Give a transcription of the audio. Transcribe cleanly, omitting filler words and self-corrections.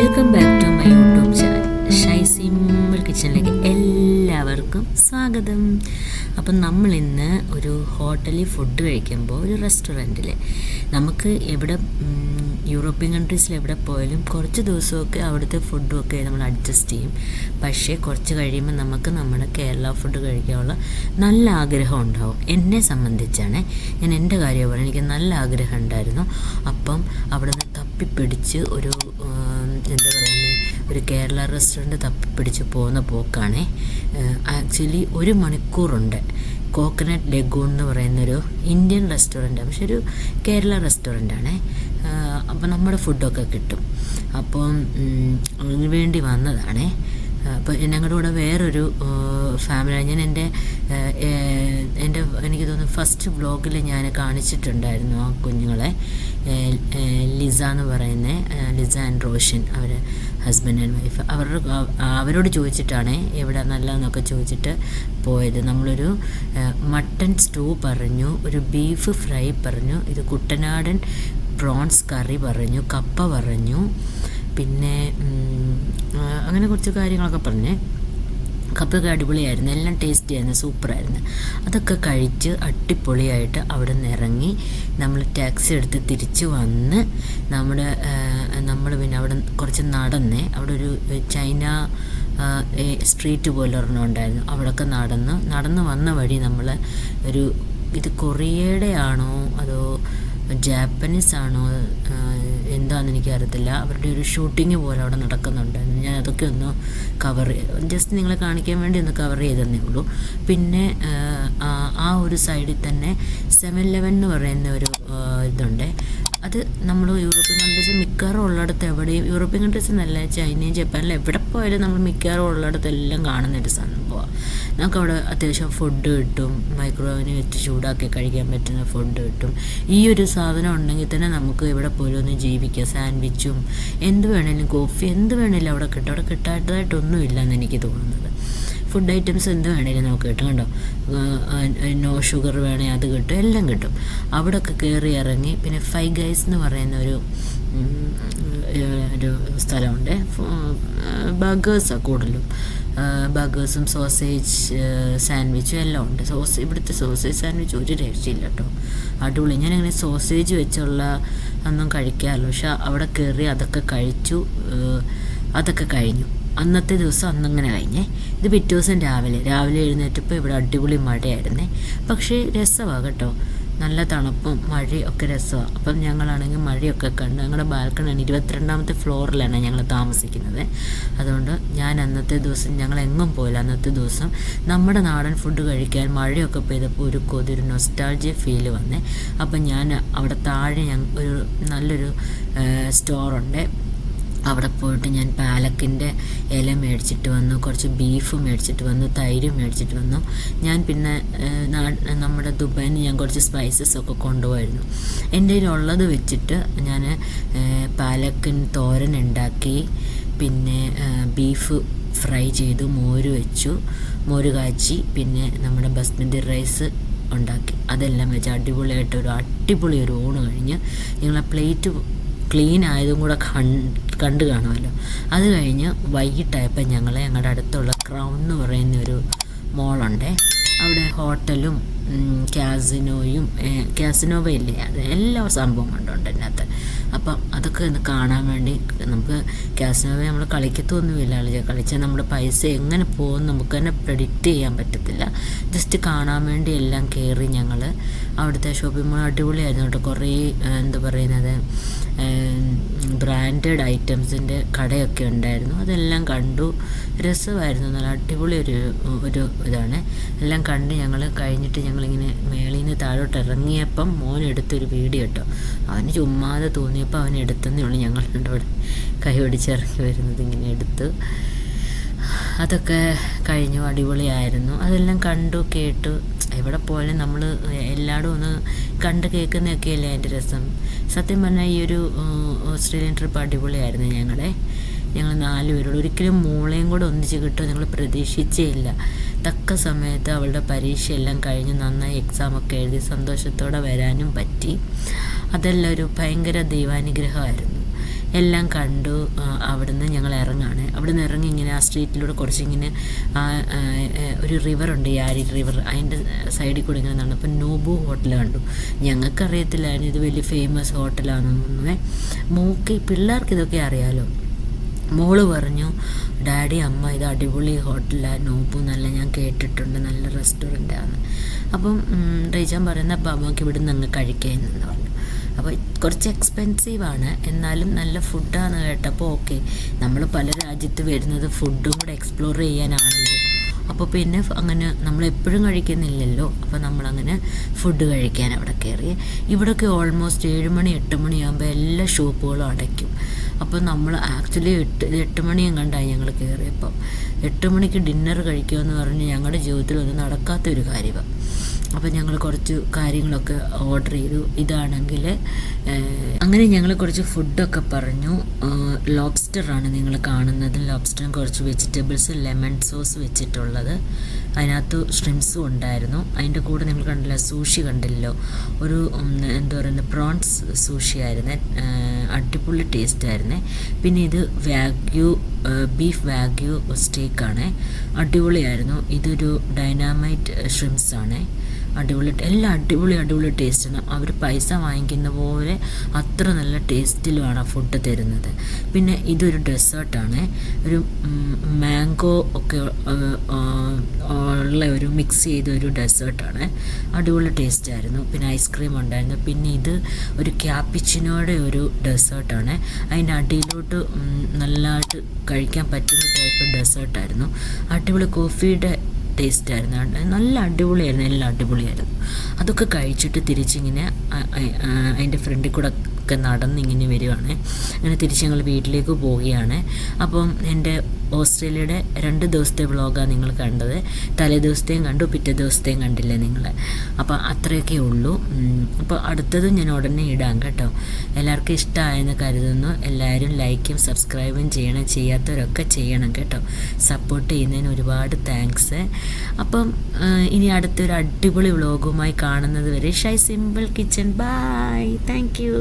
Welcome back to my YouTube channel Shy Simple കിച്ചണിലേക്ക് എല്ലാവർക്കും സ്വാഗതം. അപ്പം നമ്മളിന്ന് ഒരു ഹോട്ടലിൽ ഫുഡ് കഴിക്കുമ്പോൾ ഒരു റെസ്റ്റോറൻറ്റിൽ നമുക്ക് എവിടെ യൂറോപ്യൻ കൺട്രീസിൽ എവിടെ പോയാലും കുറച്ച് ദിവസമൊക്കെ അവിടുത്തെ ഫുഡുമൊക്കെ നമ്മൾ അഡ്ജസ്റ്റ് ചെയ്യും. പക്ഷേ കുറച്ച് കഴിയുമ്പോൾ നമുക്ക് നമ്മുടെ കേരള ഫുഡ് കഴിക്കാനുള്ള നല്ല ആഗ്രഹം ഉണ്ടാവും. എന്നെ സംബന്ധിച്ചാണ്, ഞാൻ എൻ്റെ കാര്യം പറയാം, എനിക്ക് നല്ല ആഗ്രഹം ഉണ്ടായിരുന്നു. അപ്പം അവിടെ നിന്ന് തപ്പിപ്പിടിച്ച് ഒരു എന്താ പറയുന്നത്, ഒരു കേരള റെസ്റ്റോറൻറ്റ് തപ്പിപ്പിടിച്ച് പോകുന്ന പോക്കാണേ. ആക്ച്വലി 1 മണിക്കൂറുണ്ട്. കോക്കനട്ട് ലഗൂൺ എന്ന് പറയുന്നൊരു ഇന്ത്യൻ റെസ്റ്റോറൻറ്റാണ്, പക്ഷെ ഒരു കേരള റെസ്റ്റോറൻറ്റാണ്. അപ്പോൾ നമ്മുടെ ഫുഡൊക്കെ കിട്ടും. അപ്പം അതിന് വേണ്ടി വന്നതാണേ. അപ്പോൾ ഞങ്ങളുടെ കൂടെ വേറൊരു ഫാമിലി, ഞാൻ എനിക്ക് തോന്നുന്നു ഫസ്റ്റ് വ്ളോഗിൽ ഞാൻ കാണിച്ചിട്ടുണ്ടായിരുന്നു ആ കുഞ്ഞുങ്ങളെ. ലിസ എന്ന് പറയുന്നത്, ലിസ ആൻഡ് റോഷൻ, അവർ ഹസ്ബൻഡ് ആൻഡ് വൈഫ്. അവരോട് ചോദിച്ചിട്ടാണ് എവിടെ നല്ലതെന്നൊക്കെ ചോദിച്ചിട്ട് പോയത്. നമ്മളൊരു മട്ടൺ സ്റ്റൂ പറഞ്ഞു, ഒരു ബീഫ് ഫ്രൈ പറഞ്ഞു, ഇത് കുട്ടനാടൻ പ്രോൺസ് കറി പറഞ്ഞു, കപ്പ പറഞ്ഞു, പിന്നെ അങ്ങനെ കുറച്ച് കാര്യങ്ങളൊക്കെ പറഞ്ഞേ. കപ്പൊക്കെ അടിപൊളിയായിരുന്നു, എല്ലാം ടേസ്റ്റി ആയിരുന്നു, സൂപ്പറായിരുന്നു. അതൊക്കെ കഴിച്ച് അടിപൊളിയായിട്ട് അവിടെ നിന്ന് ഇറങ്ങി നമ്മൾ ടാക്സി എടുത്ത് തിരിച്ച് വന്ന് നമ്മൾ പിന്നെ അവിടെ കുറച്ച് നടന്നേ. അവിടെ ഒരു ചൈന സ്ട്രീറ്റ് പോലെ ഒരെണ്ണം ഉണ്ടായിരുന്നു. അവിടെയൊക്കെ നടന്ന് വന്ന വഴി നമ്മൾ ഇത് കൊറിയയുടെ ആണോ അതോ ജാപ്പനീസ് ആണോ എന്താണെന്ന് എനിക്കറിയത്തില്ല, അവരുടെ ഒരു ഷൂട്ടിങ് പോലെ അവിടെ നടക്കുന്നുണ്ടായിരുന്നു. ഞാൻ അതൊക്കെ ഒന്ന് ജസ്റ്റ് നിങ്ങളെ കാണിക്കാൻ വേണ്ടി ഒന്ന് കവർ ചെയ്തതന്നേ ഉള്ളൂ. പിന്നെ ആ ഒരു സൈഡിൽ തന്നെ 7-Eleven എന്ന് പറയുന്ന ഒരു ഇതുണ്ട്. അത് നമ്മൾ യൂറോപ്യൻ കൺട്രീസ് മിക്കവാറും ഉള്ളിടത്ത് എവിടെയും, യൂറോപ്യൻ കൺട്രീസ് എന്നല്ല, ചൈനയും ജപ്പാനിലും എവിടെ പോയാലും നമ്മൾ മിക്കവാറും ഉള്ളിടത്തെല്ലാം കാണുന്നൊരു സംഭവമാണ്. നമുക്കവിടെ അത്യാവശ്യം ഫുഡ് കിട്ടും, മൈക്രോവേവിന് വെച്ച് ചൂടാക്കി കഴിക്കാൻ പറ്റുന്ന ഫുഡ് കിട്ടും. ഈ ഒരു സാധനം ഉണ്ടെങ്കിൽ തന്നെ നമുക്ക് എവിടെ പോലും ഒന്ന് ജീവിക്കാം. സാൻഡ്വിച്ചും എന്ത് വേണേലും, കോഫി എന്ത് വേണേലും അവിടെ കിട്ടും. അവിടെ കിട്ടാത്തതായിട്ടൊന്നും ഇല്ലയെന്ന് എനിക്ക് തോന്നുന്നത്. ഫുഡ് ഐറ്റംസ് എന്ത് വേണേലും നമുക്ക് കിട്ടും കേട്ടോ. നോ ഷുഗർ വേണേൽ അത് കിട്ടും, എല്ലാം കിട്ടും. അവിടെയൊക്കെ കയറി ഇറങ്ങി. പിന്നെ ഫൈവ് ഗൈസ് എന്ന് പറയുന്ന ഒരു സ്ഥലമുണ്ട്. ബർഗേഴ്സാണ് കൂടുതലും, ബർഗേഴ്സും സോസേജ് സാൻഡ്വിച്ചും എല്ലാം ഉണ്ട്. ഇവിടുത്തെ സോസേജ് സാൻഡ്വിച്ച് ഒരു രക്ഷയില്ല കേട്ടോ, അടിപൊളി. ഞാനങ്ങനെ സോസേജ് വെച്ചുള്ള ഒന്നും കഴിക്കാമല്ലോ, പക്ഷെ അവിടെ കയറി അതൊക്കെ കഴിച്ചു. അതൊക്കെ കഴിഞ്ഞു. അന്നത്തെ ദിവസം അന്നങ്ങനെ കഴിഞ്ഞേ. ഇത് പിറ്റേ ദിവസം രാവിലെ എഴുന്നേറ്റപ്പോൾ ഇവിടെ അടിപൊളി മഴയായിരുന്നേ. പക്ഷേ രസമാണ് കേട്ടോ, നല്ല തണുപ്പും മഴയും ഒക്കെ രസമാണ്. അപ്പം ഞങ്ങളാണെങ്കിൽ മഴയൊക്കെ കണ്ട്, ഞങ്ങളുടെ ബാൽക്കണിയാണ്, 22ാമത്തെ ഫ്ലോറിലാണ് ഞങ്ങൾ താമസിക്കുന്നത്. അതുകൊണ്ട് ഞാൻ അന്നത്തെ ദിവസം ഞങ്ങൾ എങ്ങും പോയില്ല. അന്നത്തെ ദിവസം നമ്മുടെ നാടൻ ഫുഡ് കഴിക്കാൻ മഴയൊക്കെ പെയ്തപ്പോൾ ഒരു നൊസ്റ്റാൾജിയ ഫീൽ വന്നേ. അപ്പം ഞാൻ അവിടെ താഴെ ഒരു നല്ലൊരു സ്റ്റോറുണ്ട്, അവിടെ പോയിട്ട് ഞാൻ പാലക്കിൻ്റെ ഇല മേടിച്ചിട്ട് വന്നു, കുറച്ച് ബീഫ് മേടിച്ചിട്ട് വന്നു, തൈര് മേടിച്ചിട്ട് വന്നു. ഞാൻ പിന്നെ നമ്മുടെ ദുബായിൽ നിന്ന് ഞാൻ കുറച്ച് സ്പൈസസ് ഒക്കെ കൊണ്ടുപോയിരുന്നു. എൻ്റെ കയ്യിലുള്ളത് വെച്ചിട്ട് ഞാൻ പാലക്കിൻ തോരൻ ഉണ്ടാക്കി, പിന്നെ ബീഫ് ഫ്രൈ ചെയ്തു, മോര് വെച്ചു, മോര് കാച്ചി, പിന്നെ നമ്മുടെ ബസ്മതി റൈസ് ഉണ്ടാക്കി. അതെല്ലാം വെച്ച് അടിപൊളി ഒരു ഊണ് കഴിഞ്ഞ് ഞങ്ങളെ പ്ലേറ്റ് ക്ലീൻ ആയതും കൂടെ കണ്ടു കാണുമല്ലോ. അത് കഴിഞ്ഞ് വൈകിട്ടായപ്പോൾ ഞങ്ങളുടെ അടുത്തുള്ള ക്രൗൺ എന്ന് പറയുന്നൊരു മോളുണ്ട്. അവിടെ ഹോട്ടലും കാസിനോവയില്ലേ, അത് എല്ലാ സംഭവം കണ്ടുണ്ട് അതിനകത്ത്. അപ്പം അതൊക്കെ ഒന്ന് കാണാൻ വേണ്ടി, നമുക്ക് കാസിനോവ നമ്മൾ കളിക്കത്തൊന്നുമില്ല, കളിച്ചാൽ നമ്മുടെ പൈസ എങ്ങനെ പോകും നമുക്ക് തന്നെ പ്രെഡിക്റ്റ് ചെയ്യാൻ പറ്റത്തില്ല. ജസ്റ്റ് കാണാൻ വേണ്ടി എല്ലാം കയറി ഞങ്ങൾ. അവിടുത്തെ ഷോപ്പിംഗ് മാൾ അടിപൊളിയായിരുന്നു കേട്ടോ. കുറേ എന്താ പറയുന്നത്, ബ്രാൻഡഡ് ഐറ്റംസിൻ്റെ കടയൊക്കെ ഉണ്ടായിരുന്നു. അതെല്ലാം കണ്ടു, രസമായിരുന്നു. നല്ല അടിപൊളി ഒരു ഇതാണ്. എല്ലാം കണ്ട് ഞങ്ങൾ കഴിഞ്ഞിട്ട് ഞങ്ങളിങ്ങനെ മേളിൽ നിന്ന് താഴോട്ട് ഇറങ്ങിയപ്പം മോൻ എടുത്തൊരു വീഡിയോ കേട്ടോ. അവന് ചുമ്മാതെ തോന്നിയപ്പോൾ അവൻ എടുത്തതേ ഉള്ളൂ. ഞങ്ങളുടെ അവിടെ കൈ പിടിച്ചിറങ്ങി വരുന്നത് ഇങ്ങനെ എടുത്ത്. അതൊക്കെ കഴിഞ്ഞു, അടിപൊളിയായിരുന്നു. അതെല്ലാം കണ്ടു കേട്ടു. എവിടെ പോയാലും നമ്മൾ എല്ലായിടും ഒന്ന് കണ്ട് കേൾക്കുന്നതൊക്കെയല്ലേ അതിൻ്റെ രസം. സത്യം പറഞ്ഞാൽ ഈ ഒരു ഓസ്ട്രേലിയൻ ട്രിപ്പ് അടിപൊളിയായിരുന്നു. ഞങ്ങൾ 4 പേരോട് ഒരിക്കലും മോളെയും കൂടെ ഒന്നിച്ച് കിട്ടുമോ ഞങ്ങൾ പ്രതീക്ഷിച്ചേ ഇല്ല. തക്ക സമയത്ത് അവളുടെ പരീക്ഷയെല്ലാം കഴിഞ്ഞ് നന്നായി എക്സാമൊക്കെ എഴുതി സന്തോഷത്തോടെ വരാനും പറ്റി. അതെല്ലാം ഒരു ഭയങ്കര ദൈവാനുഗ്രഹമായിരുന്നു. എല്ലാം കണ്ടു. അവിടുന്ന് ഞങ്ങൾ ഇറങ്ങാണ്. അവിടുന്ന് ഇറങ്ങി ഇങ്ങനെ ആ സ്ട്രീറ്റിലൂടെ കുറച്ചിങ്ങനെ ഒരു റിവറുണ്ട്, യാരി റിവർ, അതിൻ്റെ സൈഡിൽ കൂടി ഇങ്ങനെ നടന്നു. അപ്പം നോബു ഹോട്ടൽ കണ്ടു. ഞങ്ങൾക്കറിയത്തില്ലായിരുന്നു ഇത് വലിയ ഫേമസ് ഹോട്ടലാണെന്നൊന്നുമേ. പിള്ളേർക്ക് ഇതൊക്കെ അറിയാലോ. മോള് പറഞ്ഞു, ഡാഡി അമ്മ ഇത് അടിപൊളി ഹോട്ടലാണ്, നോബു നല്ല, ഞാൻ കേട്ടിട്ടുണ്ട്, നല്ല റെസ്റ്റോറൻറ്റാണ്. അപ്പം റീജാൻ പറയുന്ന അപ്പം അമ്മക്ക് ഇവിടെ നിന്ന് കഴിക്കാമെന്ന് പറഞ്ഞു. അപ്പോൾ കുറച്ച് എക്സ്പെൻസീവാണ്, എന്നാലും നല്ല ഫുഡാണെന്ന് കേട്ടപ്പോൾ ഓക്കെ. നമ്മൾ പല രാജ്യത്ത് വരുന്നത് ഫുഡും കൂടെ എക്സ്പ്ലോർ ചെയ്യാനാണല്ലോ. അപ്പോൾ പിന്നെ അങ്ങനെ നമ്മളെപ്പോഴും കഴിക്കുന്നില്ലല്ലോ. അപ്പോൾ നമ്മളങ്ങനെ ഫുഡ് കഴിക്കാൻ അവിടെ കയറി. ഇവിടെയൊക്കെ ഓൾമോസ്റ്റ് 7 മണി 8 മണിയാകുമ്പോൾ എല്ലാ ഷോപ്പുകളും അടയ്ക്കും. അപ്പോൾ നമ്മൾ ആക്ച്വലി 8 മണിയും കണ്ടായി ഞങ്ങൾ കയറിയപ്പം. 8 മണിക്ക് ഡിന്നർ കഴിക്കുമെന്ന് പറഞ്ഞ് ഞങ്ങളുടെ ജീവിതത്തിൽ ഒന്നും നടക്കാത്തൊരു കാര്യമാണ്. അപ്പോൾ ഞങ്ങൾ കുറച്ച് കാര്യങ്ങളൊക്കെ ഓർഡർ ചെയ്തു. ഇതാണെങ്കിൽ അങ്ങനെ ഞങ്ങൾ കുറച്ച് ഫുഡൊക്കെ പറഞ്ഞു. ലോബ്സ്റ്ററാണ് നിങ്ങൾ കാണുന്നത്. ലോബ്സ്റ്ററും കുറച്ച് വെജിറ്റബിൾസ്, ലെമൺ സോസ് വെച്ചിട്ടുള്ളത്. അതിനകത്ത് ഷ്രിംസും ഉണ്ടായിരുന്നു. അതിൻ്റെ കൂടെ നിങ്ങൾ കണ്ടില്ല, സൂഷി കണ്ടില്ലോ, ഒരു എന്താ പറയുന്നത്, പ്രോൺസ് സൂഷി ആയിരുന്നേ. അടിപൊളി ടേസ്റ്റായിരുന്നേ. പിന്നെ ഇത് ബീഫ് വാഗ്യൂ സ്റ്റേക്കാണ്, അടിപൊളിയായിരുന്നു. ഇതൊരു ഡൈനാമൈറ്റ് ഷ്രിംസാണ്. എല്ലാം അടിപൊളി ടേസ്റ്റാണ്. അവർ പൈസ വാങ്ങിക്കുന്ന പോലെ അത്ര നല്ല ടേസ്റ്റിലുമാണ് ഫുഡ് തരുന്നത്. പിന്നെ ഇതൊരു ഡെസേർട്ടാണ്, ഒരു മാംഗോ ഒക്കെ ഉള്ള ഒരു മിക്സ് ചെയ്ത ഒരു ഡെസേർട്ടാണ്. അടിപൊളി ടേസ്റ്റായിരുന്നു. പിന്നെ ഐസ്ക്രീം ഉണ്ടായിരുന്നു. പിന്നെ ഇത് ഒരു ക്യാപ്പിച്ചിനോയുടെ ഒരു ഡെസേർട്ടാണ്. അതിൻ്റെ അടിയിലോട്ട് നല്ലതായിട്ട് കഴിക്കാൻ പറ്റുന്ന ടൈപ്പ് ഡെസേർട്ടായിരുന്നു. അടിപൊളി കോഫിയുടെ ടേസ്റ്റായിരുന്നു. നല്ല അടിപൊളിയായിരുന്നു, എല്ലാം അടിപൊളിയായിരുന്നു. അതൊക്കെ കഴിച്ചിട്ട് തിരിച്ചിങ്ങനെ അതിൻ്റെ ഫ്രണ്ടിൽ കൂടെ ഒക്കെ നടന്നിങ്ങനെ വരുവാണ്. അങ്ങനെ തിരിച്ച് ഞങ്ങൾ വീട്ടിലേക്ക് പോവുകയാണ്. അപ്പം എൻ്റെ ഓസ്ട്രേലിയയുടെ 2 ദിവസത്തെ വ്ളോഗാണ് നിങ്ങൾ കണ്ടത്. തലേ ദിവസത്തെയും കണ്ടു, പിറ്റേ ദിവസത്തെയും കണ്ടില്ല നിങ്ങൾ. അപ്പോൾ അത്രയൊക്കെ ഉള്ളൂ. അപ്പോൾ അടുത്തതും ഞാൻ ഉടനെ ഇടാം കേട്ടോ. എല്ലാവർക്കും ഇഷ്ടമായെന്ന് കരുതുന്നു. എല്ലാവരും ലൈക്കും സബ്സ്ക്രൈബും ചെയ്യണം, ചെയ്യാത്തവരൊക്കെ ചെയ്യണം കേട്ടോ. സപ്പോർട്ട് ചെയ്യുന്നതിന് ഒരുപാട് താങ്ക്സ്. അപ്പം ഇനി അടുത്തൊരു അടിപൊളി വ്ളോഗുമായി കാണുന്നത് വരെ Shy Simple kitchen. Bye, thank U.